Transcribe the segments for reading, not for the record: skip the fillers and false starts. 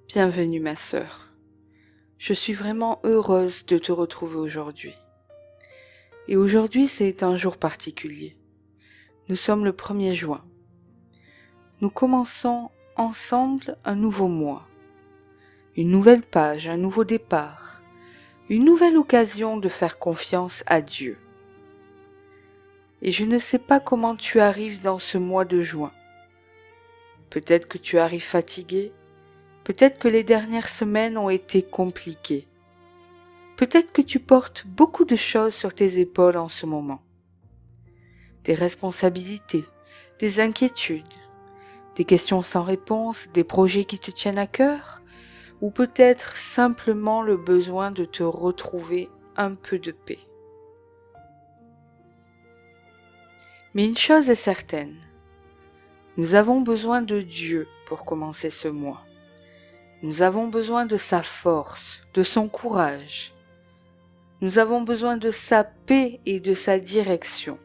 Bienvenue ma sœur. Je suis vraiment heureuse de te retrouver aujourd'hui. Et aujourd'hui c'est un jour particulier. Nous sommes le 1er juin. Nous commençons ensemble un nouveau mois, une nouvelle page, un nouveau départ, une nouvelle occasion de faire confiance à Dieu. Et je ne sais pas comment tu arrives dans ce mois de juin. Peut-être que tu arrives fatigué, peut-être que les dernières semaines ont été compliquées. Peut-être que tu portes beaucoup de choses sur tes épaules en ce moment. Des responsabilités, des inquiétudes, des questions sans réponse, des projets qui te tiennent à cœur, ou peut-être simplement le besoin de te retrouver un peu de paix. Mais une chose est certaine, nous avons besoin de Dieu pour commencer ce mois. Nous avons besoin de sa force, de son courage. Nous avons besoin de sa paix et de sa direction.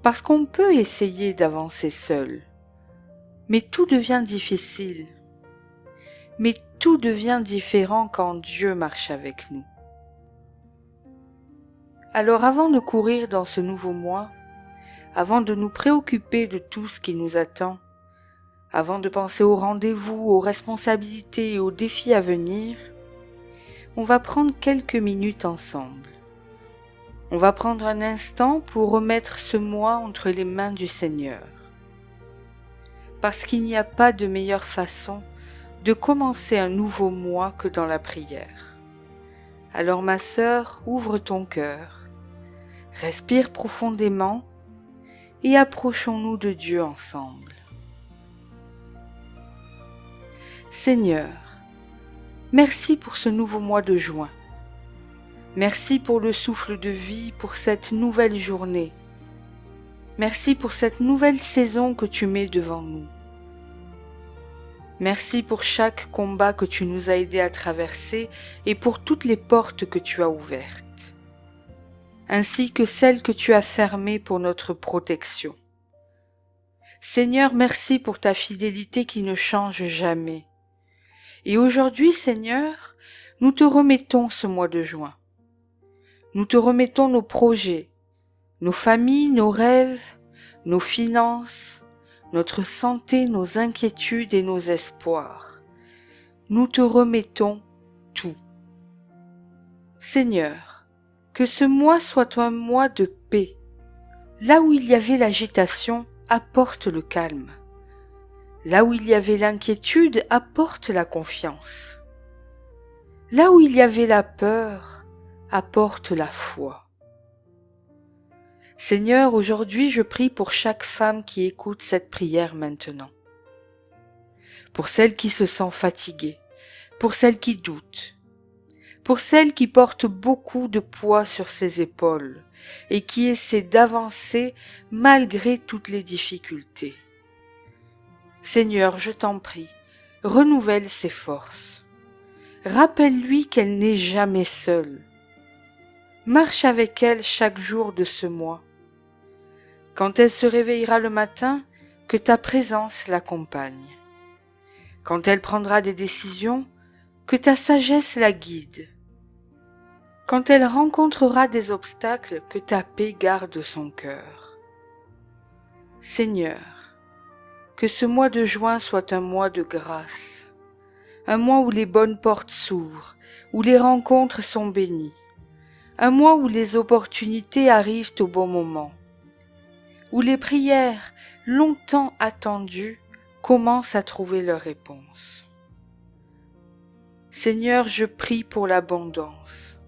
Parce qu'on peut essayer d'avancer seul, mais tout devient difficile. Mais tout devient différent quand Dieu marche avec nous. Alors avant de courir dans ce nouveau mois, avant de nous préoccuper de tout ce qui nous attend, avant de penser aux rendez-vous, aux responsabilités et aux défis à venir, on va prendre quelques minutes ensemble. On va prendre un instant pour remettre ce mois entre les mains du Seigneur. Parce qu'il n'y a pas de meilleure façon de commencer un nouveau mois que dans la prière. Alors ma sœur, ouvre ton cœur, respire profondément et approchons-nous de Dieu ensemble. Seigneur, merci pour ce nouveau mois de juin. Merci pour le souffle de vie, pour cette nouvelle journée. Merci pour cette nouvelle saison que tu mets devant nous. Merci pour chaque combat que tu nous as aidés à traverser et pour toutes les portes que tu as ouvertes, ainsi que celles que tu as fermées pour notre protection. Seigneur, merci pour ta fidélité qui ne change jamais. Et aujourd'hui, Seigneur, nous te remettons ce mois de juin. Nous te remettons nos projets, nos familles, nos rêves, nos finances, notre santé, nos inquiétudes et nos espoirs. Nous te remettons tout. Seigneur, que ce mois soit un mois de paix. Là où il y avait l'agitation, apporte le calme. Là où il y avait l'inquiétude, apporte la confiance. Là où il y avait la peur, apporte la foi. Seigneur, aujourd'hui je prie pour chaque femme qui écoute cette prière maintenant. Pour celle qui se sent fatiguée, pour celle qui doute, pour celle qui porte beaucoup de poids sur ses épaules et qui essaie d'avancer malgré toutes les difficultés. Seigneur, je t'en prie, renouvelle ses forces. Rappelle-lui qu'elle n'est jamais seule. Marche avec elle chaque jour de ce mois. Quand elle se réveillera le matin, que ta présence l'accompagne. Quand elle prendra des décisions, que ta sagesse la guide. Quand elle rencontrera des obstacles, que ta paix garde son cœur. Seigneur, que ce mois de juin soit un mois de grâce, un mois où les bonnes portes s'ouvrent, où les rencontres sont bénies, un mois où les opportunités arrivent au bon moment, où les prières longtemps attendues commencent à trouver leur réponse. Seigneur, je prie pour l'abondance,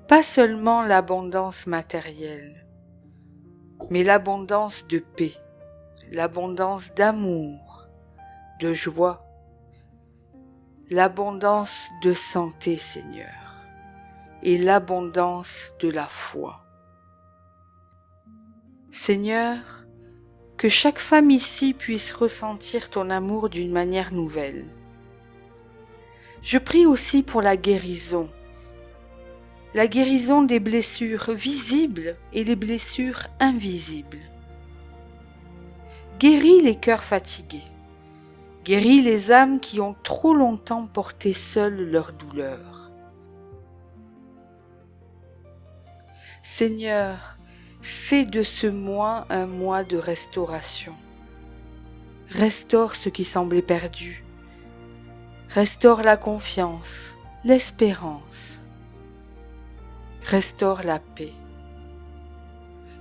pas seulement l'abondance matérielle, mais l'abondance de paix, l'abondance d'amour, de joie, l'abondance de santé, Seigneur, et l'abondance de la foi. Seigneur, que chaque femme ici puisse ressentir ton amour d'une manière nouvelle. Je prie aussi pour la guérison des blessures visibles et les blessures invisibles. Guéris les cœurs fatigués, Guéris les âmes qui ont trop longtemps porté seules leur douleur. Seigneur, fais de ce mois un mois de restauration. Restaure ce qui semblait perdu. Restaure la confiance, l'espérance. Restaure la paix.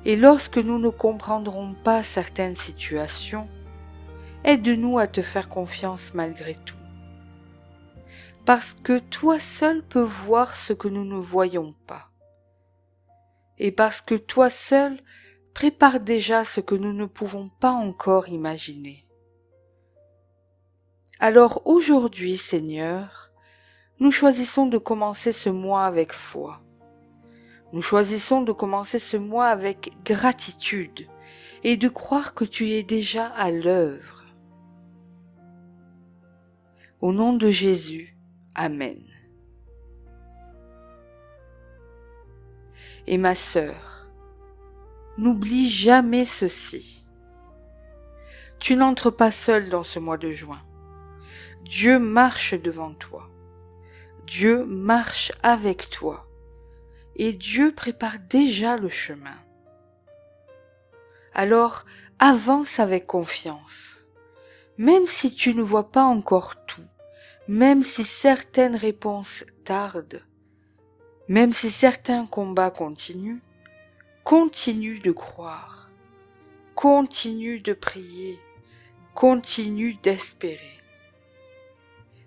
Et lorsque nous ne comprendrons pas certaines situations, aide-nous à te faire confiance malgré tout. Parce que toi seul peux voir ce que nous ne voyons pas. Et parce que toi seul prépares déjà ce que nous ne pouvons pas encore imaginer. Alors aujourd'hui, Seigneur, nous choisissons de commencer ce mois avec foi. Nous choisissons de commencer ce mois avec gratitude et de croire que tu es déjà à l'œuvre. Au nom de Jésus, Amen. Et ma sœur, n'oublie jamais ceci. Tu n'entres pas seule dans ce mois de juin. Dieu marche devant toi. Dieu marche avec toi. Et Dieu prépare déjà le chemin. Alors, avance avec confiance. Même si tu ne vois pas encore tout, même si certaines réponses tardent, même si certains combats continuent, continue de croire, continue de prier, continue d'espérer.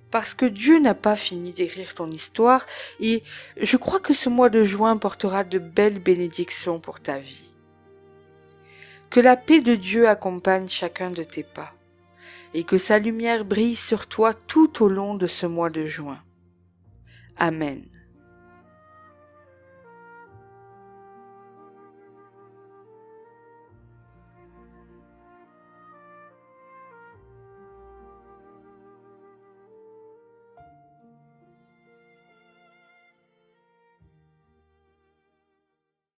Parce que Dieu n'a pas fini d'écrire ton histoire et je crois que ce mois de juin portera de belles bénédictions pour ta vie. Que la paix de Dieu accompagne chacun de tes pas et que sa lumière brille sur toi tout au long de ce mois de juin. Amen.